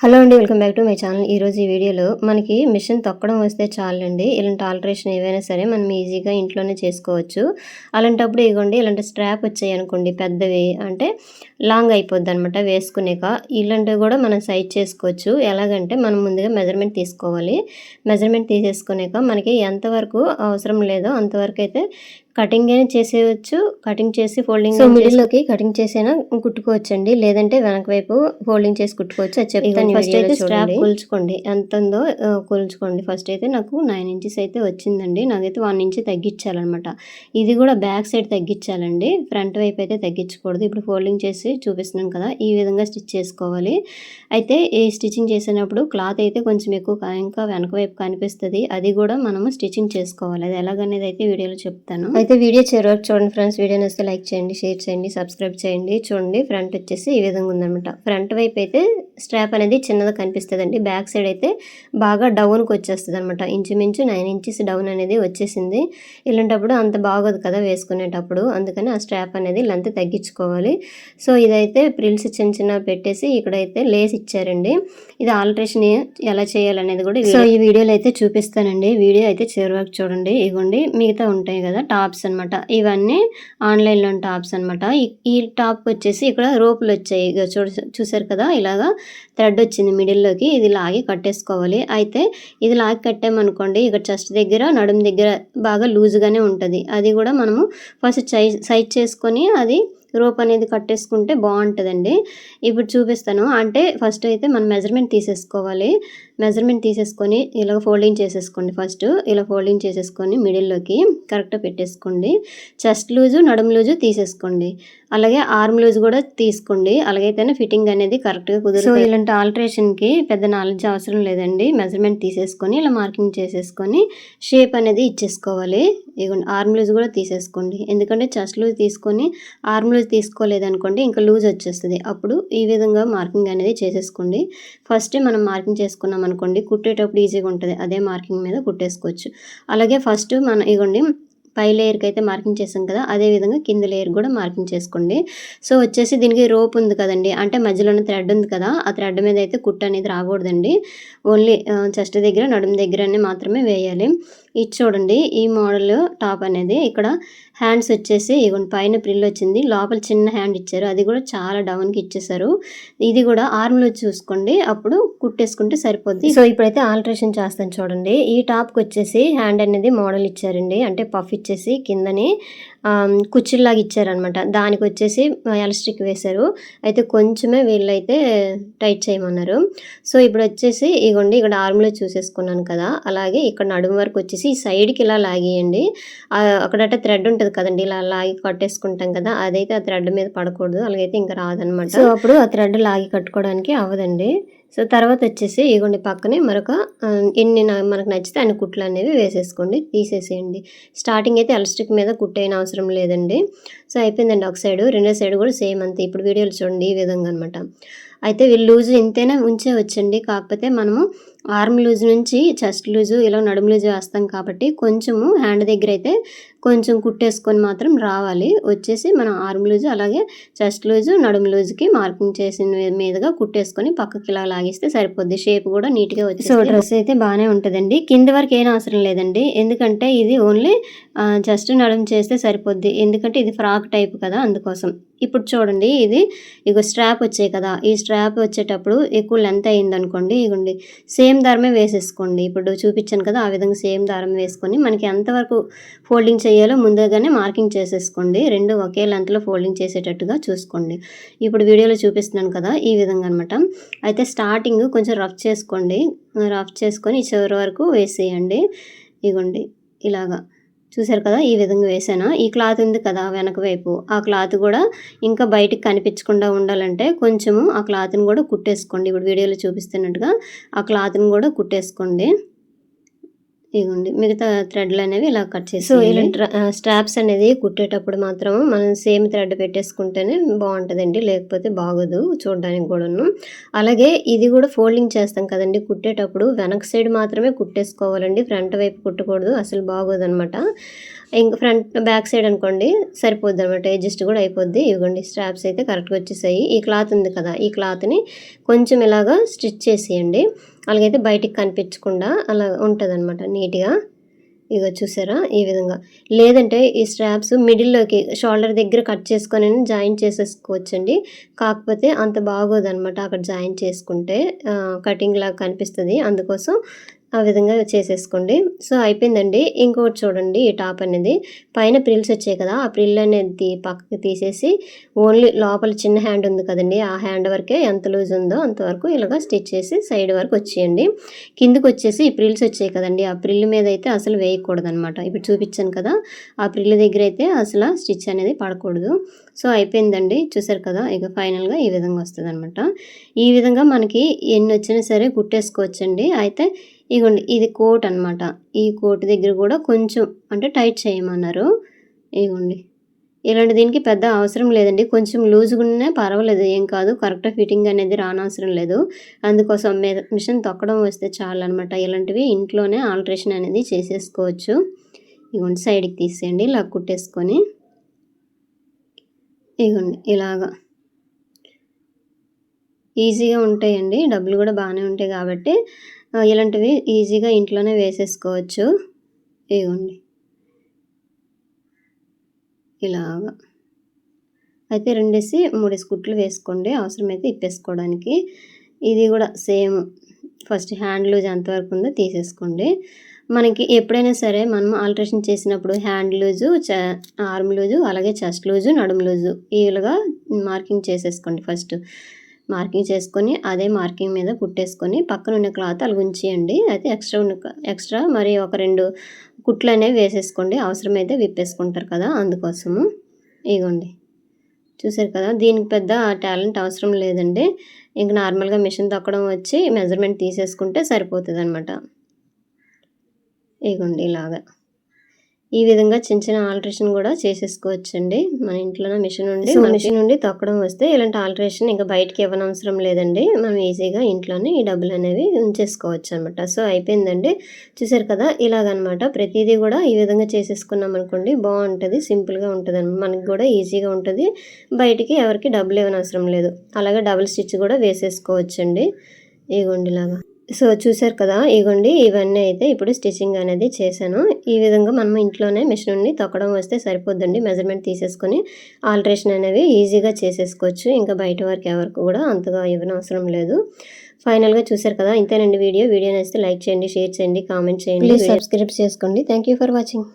Hello అండి, welcome back to my channel. ఈరోజు ఈ వీడియోలో మనకి మిషన్ తొక్కడం వస్తే చాలండి, ఇలాంటి ఆల్టరేషన్ ఏవైనా సరే మనం ఈజీగా ఇంట్లోనే చేసుకోవచ్చు. అలాంటప్పుడు ఇగోండి ఇలాంటి స్ట్రాప్ వచ్చాయి అనుకోండి, పెద్దవి అంటే లాంగ్ అయిపోద్ది అనమాట వేసుకునేక. ఇలాంటివి కూడా మనం సైజ్ చేసుకోవచ్చు. ఎలాగంటే మనం ముందుగా మెజర్మెంట్ తీసుకోవాలి. మెజర్మెంట్ తీసేసుకునేక మనకి ఎంతవరకు అవసరం లేదో అంతవరకు అయితే కటింగ్ అయినా చేసేయచ్చు. కటింగ్ చేసి ఫోల్డింగ్ మిడిల్లోకి కటింగ్ చేసైనా కుట్టుకోవచ్చండి, లేదంటే వెనక వైపు ఫోల్డింగ్ చేసి కుట్టుకోవచ్చు. అది చెప్తాను. ఫస్ట్ అయితే స్ట్రాప్ కొలుచుకోండి, ఎంత ఉందో కొలుచుకోండి. ఫస్ట్ అయితే నాకు 9 ఇంచెస్ అయితే వచ్చిందండి. నాకైతే 1 ఇంచ్ తగ్గించాలన్నమాట. ఇది కూడా బ్యాక్ సైడ్ తగ్గించాలండి, ఫ్రంట్ వైపు అయితే తగ్గించకూడదు. ఇప్పుడు ఫోల్డింగ్ చేసి చూపిస్తున్నాను కదా, ఈ విధంగా స్టిచ్ చేసుకోవాలి. అయితే ఈ స్టిచ్చింగ్ చేసినప్పుడు క్లాత్ అయితే కొంచెం ఎక్కువ ఇంకా వెనక వైపు కనిపిస్తుంది, అది కూడా మనము స్టిచ్చింగ్ చేసుకోవాలి. అది ఎలాగనేది అయితే వీడియోలో చెప్తాను. అయితే వీడియో చివరి వరకు చూడండి ఫ్రెండ్స్. వీడియో నచ్చితే లైక్ చేయండి, షేర్ చేయండి, సబ్స్క్రైబ్ చేయండి. చూడండి, ఫ్రంట్ వచ్చేసి ఈ విధంగా ఉందన్నమాట. ఫ్రంట్ వైపు అయితే స్ట్రాప్ అనేది చిన్నగా కనిపిస్తుందండి, బ్యాక్ సైడ్ అయితే బాగా డౌన్కి వచ్చేస్తుంది అనమాట. ఇంచుమించు 9 ఇంచెస్ డౌన్ అనేది వచ్చేసింది. ఇలాంటప్పుడు అంత బాగోదు కదా వేసుకునేటప్పుడు, అందుకని ఆ స్ట్రాప్ అనేది లెంత్ తగ్గించుకోవాలి. సో ఇదైతే ప్రిల్స్ చిన్న చిన్న పెట్టేసి ఇక్కడైతే లేస్ ఇచ్చారండి. ఇది ఆల్టరేషన్ ఎలా చేయాలనేది కూడా సో ఈ వీడియోలో అయితే చూపిస్తానండి. వీడియో అయితే చివరి వరకు చూడండి. ఇగోండి మిగతా ఉంటాయి కదా టాప్స్ అనమాట, ఇవన్నీ ఆన్లైన్లో టాప్స్ అనమాట. ఈ టాప్ వచ్చేసి ఇక్కడ రోపులు వచ్చాయి, చూసారు కదా, ఇలాగా థ్రెడ్ వచ్చింది మిడిల్లోకి. ఇది లాగి కట్టేసుకోవాలి. అయితే ఇది లాగి కట్టామనుకోండి, ఇక్కడ చెస్ట్ దగ్గర నడుము దగ్గర బాగా లూజ్గానే ఉంటుంది. అది కూడా మనము ఫస్ట్ సైజ్ చేసుకొని అది రోప్ అనేది కట్టేసుకుంటే బాగుంటుందండి. ఇప్పుడు చూపిస్తాను. అంటే ఫస్ట్ అయితే మనం మెజర్మెంట్ తీసేసుకోవాలి. మెజర్మెంట్ తీసేసుకొని ఇలా ఫోల్డింగ్ చేసేసుకోండి. ఫస్ట్ ఇలా ఫోల్డింగ్ చేసేసుకొని మిడిల్లోకి కరెక్ట్గా పెట్టేసుకోండి. చెస్ట్ లూజు నడుము లూజు తీసేసుకోండి, అలాగే ఆర్మ్ లూజ్ కూడా తీసుకోండి. అలాగైతేనే ఫిట్టింగ్ అనేది కరెక్ట్గా కుదురుతుంది. సో ఇలాంటి ఆల్టరేషన్కి పెద్ద నాలెడ్జ్ అవసరం లేదండి. మెజర్మెంట్ తీసేసుకొని ఇలా మార్కింగ్ చేసేసుకొని షేప్ అనేది ఇచ్చేసుకోవాలి. ఇగోండి ఆర్మ్ లూజ్ కూడా తీసేసుకోండి, ఎందుకంటే చెస్ట్ లూజ్ తీసుకొని ఆర్మ్ లూజ్ తీసుకోలేదనుకోండి ఇంకా లూజ్ వచ్చేస్తుంది. అప్పుడు ఈ విధంగా మార్కింగ్ అనేది చేసేసుకోండి. ఫస్ట్ మనం మార్కింగ్ చేసుకున్నాం అనుకోండి, కుట్టేటప్పుడు ఈజీగా ఉంటుంది. అదే మార్కింగ్ మీద కుట్టేసుకోవచ్చు. అలాగే ఫస్ట్ మనం ఇగోండి పై లేయర్కి అయితే మార్కింగ్ చేసాం కదా, అదేవిధంగా కింద లేయర్ కూడా మార్కింగ్ చేసుకోండి. సో వచ్చేసి దీనికి రోప్ ఉంది కదండి, అంటే మధ్యలోనే థ్రెడ్ ఉంది కదా, ఆ థ్రెడ్ మీద అయితే కుట్టు అనేది రాకూడదండి. ఓన్లీ చెస్ట్ దగ్గర నడుము దగ్గర మాత్రమే వేయాలి. ఇది చూడండి, ఈ మోడల్ టాప్ అనేది ఇక్కడ హ్యాండ్స్ వచ్చేసి ఇగోండి పైన ప్రిల్ వచ్చింది, లోపల చిన్న హ్యాండ్ ఇచ్చారు, అది కూడా చాలా డౌన్కి ఇచ్చేసారు. ఇది కూడా ఆర్మ్లో చూసుకోండి, అప్పుడు కుట్టేసుకుంటే సరిపోద్ది. సో ఇప్పుడైతే ఆల్టరేషన్ చేస్తాను చూడండి. ఈ టాప్కి వచ్చేసి హ్యాండ్ అనేది మోడల్ ఇచ్చారండి, అంటే పఫ్ ఇచ్చేసి కిందని కుచ్చిల్లాగా ఇచ్చారనమాట. దానికి వచ్చేసి ఎలాస్టిక్ వేశారు. అయితే కొంచెమే వీళ్ళైతే టైట్ చేయమన్నారు. సో ఇప్పుడు వచ్చేసి ఇగోండి ఇక్కడ ఆర్మ్లో చూసేసుకున్నాను కదా, అలాగే ఇక్కడ నడుము వరకు వచ్చేసి ఈ సైడ్కి ఇలా లాగేయండి. అక్కడట థ్రెడ్ ఉంటుంది కదండి, ఇలా లాగి కట్టేసుకుంటాం కదా, అదైతే ఆ థ్రెడ్ మీద పడకూడదు, అలాగైతే ఇంకా రాదనమాట. సో అప్పుడు ఆ థ్రెడ్ లాగి కట్టుకోవడానికి అవ్వదండి. సో తర్వాత వచ్చేసి ఇగోండి పక్కనే మరొక ఎన్ని మనకు నచ్చితే అన్ని కుట్లు అనేవి వేసేసుకోండి, తీసేసేయండి. స్టార్టింగ్ అయితే ఎలాస్టిక్ మీద కుట్టైన అవసరం లేదండి. సో అయిపోయిందండి ఒక సైడు. రెండో సైడ్ కూడా సేమ్ అంతే. ఇప్పుడు వీడియోలు చూడండి ఈ విధంగా అనమాట. అయితే వీళ్ళు లూజు ఇంతైనా ఉంచే వచ్చండి, కాకపోతే మనము ఆర్మ్ లూజ్ నుంచి చెస్ట్ లూజు ఇలా నడుము లూజు వేస్తాం కాబట్టి కొంచెము హ్యాండ్ దగ్గర అయితే కొంచెం కుట్టేసుకొని మాత్రం రావాలి. వచ్చేసి మనం ఆర్మ్ లూజు అలాగే చెస్ట్ లూజు నడుము లూజుకి మార్కింగ్ చేసిన మీదుగా కుట్టేసుకొని పక్కకి ఇలా లాగిస్తే సరిపోద్ది. షేప్ కూడా నీట్గా వచ్చి సో డ్రెస్ అయితే బాగానే ఉంటుందండి. కింద వరకు ఏం అవసరం లేదండి, ఎందుకంటే ఇది ఓన్లీ జస్ట్ నడుము చేస్తే సరిపోద్ది, ఎందుకంటే ఇది ఫ్రాక్ టైప్ కదా, అందుకోసం. ఇప్పుడు చూడండి, ఇది ఇగో స్ట్రాప్ వచ్చాయి కదా, ఈ స్ట్రాప్ వచ్చేటప్పుడు ఎక్కువ లెంత్ అయింది అనుకోండి, ఇగోండి సేమ్ దారమే వేసేసుకోండి. ఇప్పుడు చూపించాను కదా, ఆ విధంగా సేమ్ దారం వేసుకొని మనకి ఎంతవరకు ఫోల్డింగ్ చేయాలో ముందుగానే మార్కింగ్ చేసేసుకోండి. రెండు ఒకే లెంత్లో ఫోల్డింగ్ చేసేటట్టుగా చూసుకోండి. ఇప్పుడు వీడియోలో చూపిస్తున్నాను కదా, ఈ విధంగా అనమాట. అయితే స్టార్టింగ్ కొంచెం రఫ్ చేసుకోండి, రఫ్ చేసుకొని చివరి వరకు వేసేయండి. ఇగోండి ఇలాగా చూసారు కదా, ఈ విధంగా వేసాను. ఈ క్లాత్ ఉంది కదా వెనక వైపు, ఆ క్లాత్ కూడా ఇంకా బయటికి కనిపించకుండా ఉండాలంటే కొంచెము ఆ క్లాత్ని కూడా కుట్టేసుకోండి. ఇప్పుడు వీడియోలో చూపిస్తున్నట్టుగా ఆ క్లాత్ని కూడా కుట్టేసుకోండి. ఇగోండి మిగతా థ్రెడ్‌లనేవి ఇలా కట్ చేసేయాలి. స్ట్రాప్స్ అనేది కుట్టేటప్పుడు మాత్రం మనం సేమ్ థ్రెడ్ పెట్టేసుకుంటేనే బావుంటదండి. లేకపోతే బాగోదు చూడడానికి గూడాను. అలాగే ఇది గూడా ఫోల్డింగ్ చేస్తాం కదండీ కుట్టేటప్పుడు వెనక సైడ్ మాత్రమే కుట్టేసుకోవాలండి. ఫ్రంట్ వైపు కుట్టకూడదు. అసలు బాగోదనమాట. ఇంక బ్యాక్ సైడ్ అనుకోండి సరిపోద్దనమాట. అడ్జస్ట్ గూడా అయిపోద్ది. ఇగోండి స్ట్రాప్స్ అయితే కరెక్ట్‌గా వచ్చేసాయి. ఈ క్లాత్ ఉంది కదా! ఈ క్లాత్‌ని కొంచెం ఇలాగా స్టిచ్ చేసేయండి. అలాగైతే బయటికి కనిపించకుండా అలా ఉంటదనమాట నీట్‌గా. ఇగో చూసారా? ఈ విధంగా. లేదంటే ఈ స్ట్రాప్స్ మిడిల్‌లోకి షోల్డర్ దగ్గర కట్ చేసుకొనైనా జాయిన్ చేసేసుకోవచ్చండి. కాకపోతే అంత బాగోదనమాట అక్కడ జాయిన్ చేసుకుంటే కటింగ్‌లాగా కనిపిస్తది. అందుకోసం ఆ విధంగా చేసేసుకోండి. సో, అయిపోయిందండి. ఇంకోటి చూడండి ఈ టాప్ అనేది పైన ప్రిల్స్ వచ్చాయి కదా! ఆ ప్రిల్ అనేది పక్కకి తీసేసి ఓన్లీ లోపల చిన్న హ్యాండ్ ఉంది కదండీ! ఆ హ్యాండ్ వరకే ఎంత లూజ్ ఉందో అంతవరకు ఇలాగ స్టిచ్ చేసి సైడ్ వరకు వచ్చేయండి. కిందకొచ్చేసి ఈ ప్రిల్స్ వచ్చాయి కదండీ! ఆ ప్రిల్ మీద అయితే అసలు వేయకూడదనమాట. ఇప్పుడు చూపించాను కదా! ఆ ప్రిల్ దగ్గర అయితే అసల స్టిచ్ అనేది పడకూడదు. సో, అయిపోయిందండి. చూసారు కదా! ఇక ఫైనల్‌గా ఈ విధంగా వస్తదనమాట. ఈ విధంగా మనకి ఎన్నొచ్చినా సరే కుట్టేసుకోవచ్చండి. అయితే ఇగోండి ఇది కోట్ అనమాట. ఈ కోట్ దగ్గర కూడా కొంచెం అంటే టైట్ చేయమన్నారు. ఇగోండి. ఇలాంటి దీనికి పెద్ద అవసరం లేదండి. కొంచెం లూజ్‌గున్నా పర్వాలేదు ఏం కాదు. కరెక్ట్‌గా ఫిట్టింగ్ అనేది రానవసరం లేదు. అందుకోసం మిషన్ తొక్కడం వస్తే చాలనమాట. ఇలాంటివి ఇంట్లోనే ఆల్టరేషన్ అనేది చేసేసుకోవచ్చు. ఇగోండి సైడ్‌కి తీసేయండి. ఇలా కుట్టేసుకొని ఇగోండి ఇలాగా ఈజీగా ఉంటాయండి. డబ్బులు కూడా బానే ఉంటాయి కాబట్టి ఇలాంటివి ఈజీగా ఇంట్లోనే వేసేసుకోవచ్చు. ఇగోండి. ఇలాగా. అయితే 3 కుట్లు వేసుకోండి. అవసరమైతే ఇప్పేసుకోవడానికి. ఇది కూడా సేమ్ ఫస్ట్ హ్యాండ్ లూజ్ ఎంతవరకు ఉందో తీసేసుకోండి. మనకి ఎప్పుడైనా సరే మనం ఆల్టరేషన్ చేసినప్పుడు హ్యాండ్ లూజు, ఆర్మ్ లూజు, అలాగే చెస్ట్ లూజు, నడుము లూజు ఇలాగా మార్కింగ్ చేసేసుకోండి ఫస్ట్. మార్కింగ్ చేసుకొని అదే మార్కింగ్ మీద కుట్టేసుకొని పక్కన ఉన్న క్లాత్ అలా ఉంచేయండి. అయితే ఎక్స్ట్రా మరి ఒక 2 కుట్లనేవి వేసేసుకోండి. అవసరమైతే విప్పేసుకుంటారు కదా! అందుకోసము. ఇగోండి. చూసారు కదా! దీనికి పెద్ద టాలెంట్ అవసరం లేదండి. ఇంక నార్మల్‌గా మిషన్ తొక్కడం వచ్చి మెజర్‌మెంట్ తీసేసుకుంటే సరిపోతదనమాట. ఇగోండి ఇలాగా. ఈ విధంగా చిన్న చిన్న ఆల్టరేషన్ కూడా చేసేసుకోవచ్చండి. మన ఇంట్లోనే మిషన్ నుండి తొక్కడం వస్తే ఇలాంటి ఆల్టరేషన్ ఇంకా బయటికి ఇవ్వనవసరం లేదండి. మనం ఈజీగా ఇంట్లోనే ఈ డబ్బులనేవి ఉంచేసుకోవచ్చనమాట. సో, అయిపోయిందండి. చూసారు కదా! ఇలాగనమాట. ప్రతీదీ కూడా ఈ విధంగా చేసేసుకున్నామనుకోండి బావుంటది. సింపుల్‌గా ఉంటదనమాట. మనకి కూడా ఈజీగా ఉంటది. బయటికి ఎవరికీ డబ్బులు ఇవ్వనవసరం లేదు. అలాగే డబుల్ స్టిచ్ కూడా వేసేసుకోవచ్చండి. ఇగోండి ఇలాగా. సో, చూసారు కదా! ఇగోండి ఇవన్నీ అయితే ఇప్పుడు స్టిచ్చింగ్ అనేది చేశాను. ఈ విధంగా మనం ఇంట్లోనే మిషన్ నుండి తొక్కడం వస్తే సరిపోద్దండి. మెజర్‌మెంట్ తీసేసుకొని ఆల్టరేషన్ అనేవి ఈజీగా చేసేసుకోవచ్చు. ఇంకా బయట వరకు ఎవరికి కూడా అంతగా ఇవ్వనవసరం లేదు. ఫైనల్‌గా చూసారు కదా! ఇంతేనండి వీడియో. వీడియో నచ్చితే లైక్ చేయండి, షేర్ చేయండి, కామెంట్ చేయండి. ప్లీజ్ సబ్స్క్రైబ్ చేసుకోండి. Thank you for watching.